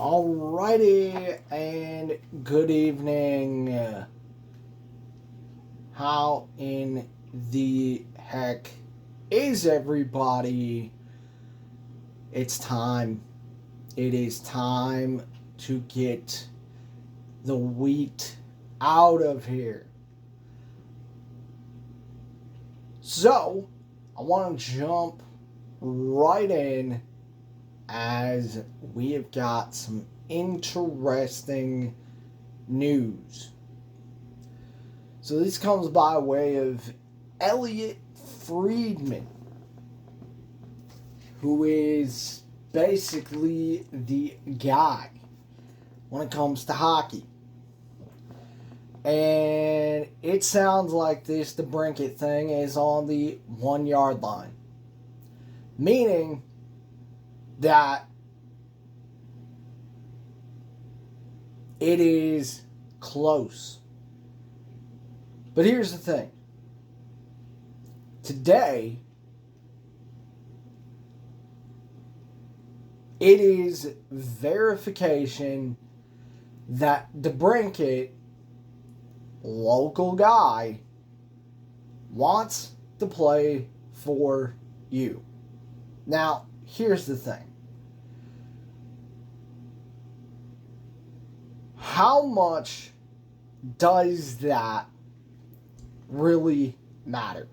Alrighty, and good evening. How in the heck is everybody? It's time. It is time to get the wheat out of here. So, I want to jump right in as we have got some interesting news. So this comes by way of Elliot Friedman, who is basically the guy when it comes to hockey. And it sounds like this Debrincat thing is on the 1 yard line. Meaning that it is close. But here's the thing. Today, it is verification that Debrincat, local guy, wants to play for you. Now, here's the thing. How much does that really matter?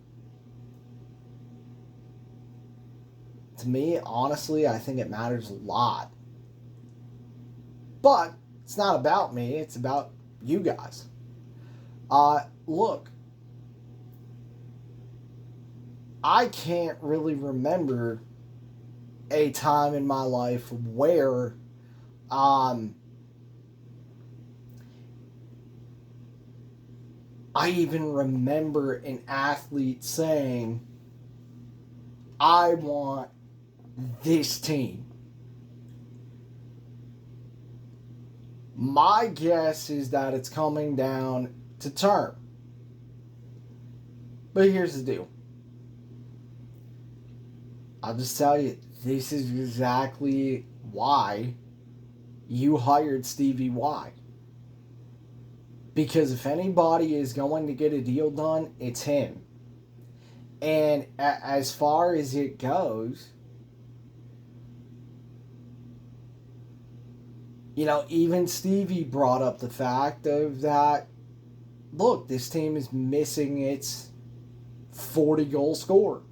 To me, honestly, I think it matters a lot. But it's not about me, it's about you guys. Look, I can't really remember a time in my life where I even remember an athlete saying, I want this team. My guess is that it's coming down to term. But here's the deal. I'll just tell you, this is exactly why you hired Stevie Y. Because if anybody is going to get a deal done, it's him. And as far as it goes, even Stevie brought up the fact of that, look, this team is missing its 40-goal scorer.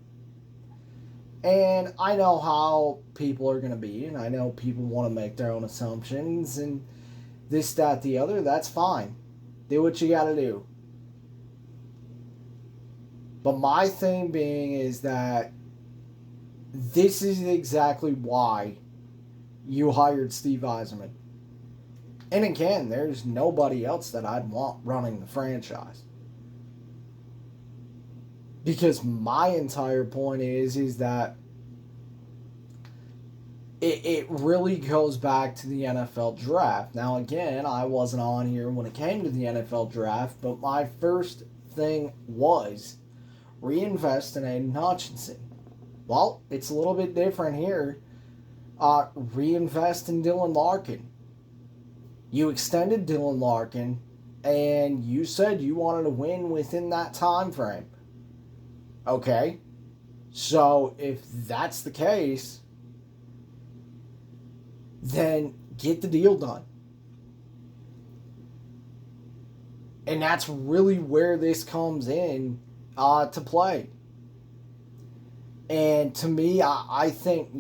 And I know how people are going to be, and I know people want to make their own assumptions, and this, that, the other, that's fine. Do what you got to do. But my thing being is that this is exactly why you hired Steve Yzerman. And again, there's nobody else that I'd want running the franchise. Because my entire point is that it really goes back to the NFL draft. Now, again, I wasn't on here when it came to the NFL draft, but my first thing was reinvest in Aiden Hutchinson. Well, it's a little bit different here. Reinvest in Dylan Larkin. You extended Dylan Larkin, and you said you wanted to win within that time frame. Okay, so if that's the case, then get the deal done. And that's really where this comes in to play. And to me, I think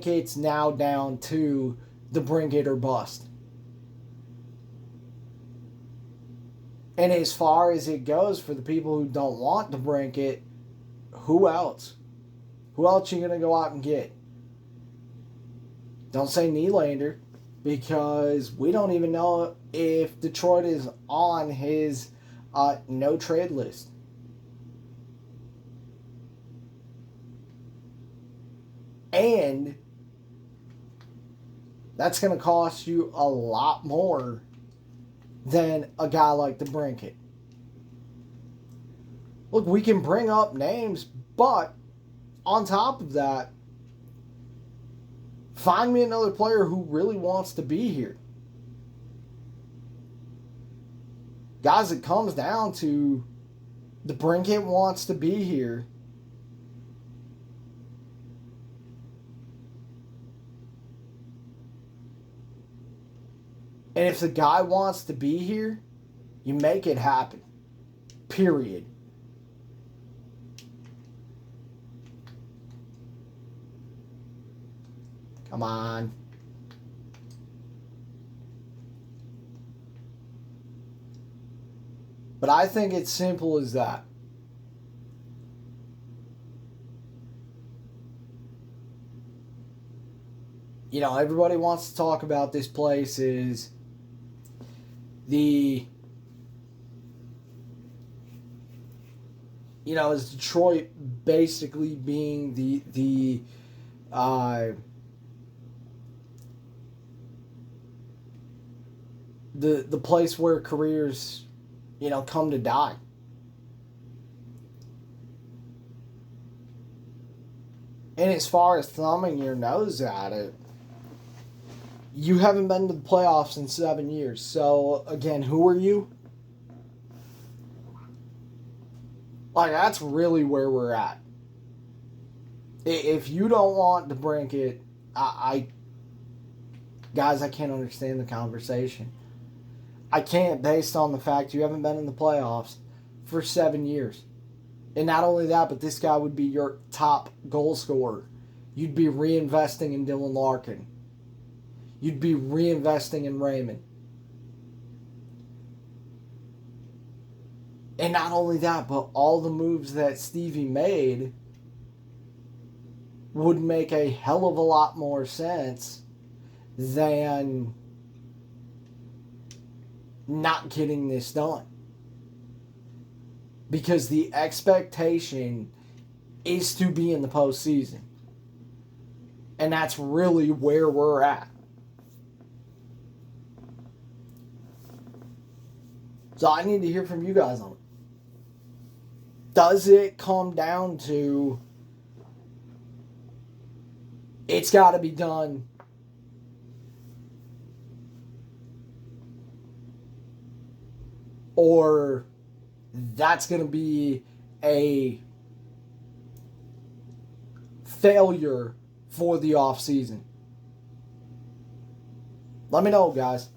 it's now down to the bring it or bust. And as far as it goes for the people who don't want to bring it, who else? Who else are you going to go out and get? Don't say Nylander, because we don't even know if Detroit is on his no-trade list. And that's going to cost you a lot more than a guy like Debrincat. Look, we can bring up names, but on top of that, Find me another player who really wants to be here. Guys, it comes down to Debrincat wants to be here. And if the guy wants to be here, you make it happen. Period. Come on. But I think it's simple as that. You know, everybody wants to talk about this place is is Detroit basically being the place where careers, come to die. And as far as thumbing your nose at it, you haven't been to the playoffs in 7 years. So, again, who are you? Like, that's really where we're at. If you don't want Debrincat, guys, I can't understand the conversation. I can't, based on the fact you haven't been in the playoffs for 7 years. And not only that, but this guy would be your top goal scorer. You'd be reinvesting in Dylan Larkin. You'd be reinvesting in Raymond. And not only that, but all the moves that Stevie made would make a hell of a lot more sense than not getting this done. Because the expectation is to be in the postseason. And that's really where we're at. So I need to hear from you guys on it. Does it come down to it's got to be done or that's going to be a failure for the offseason? Let me know, guys.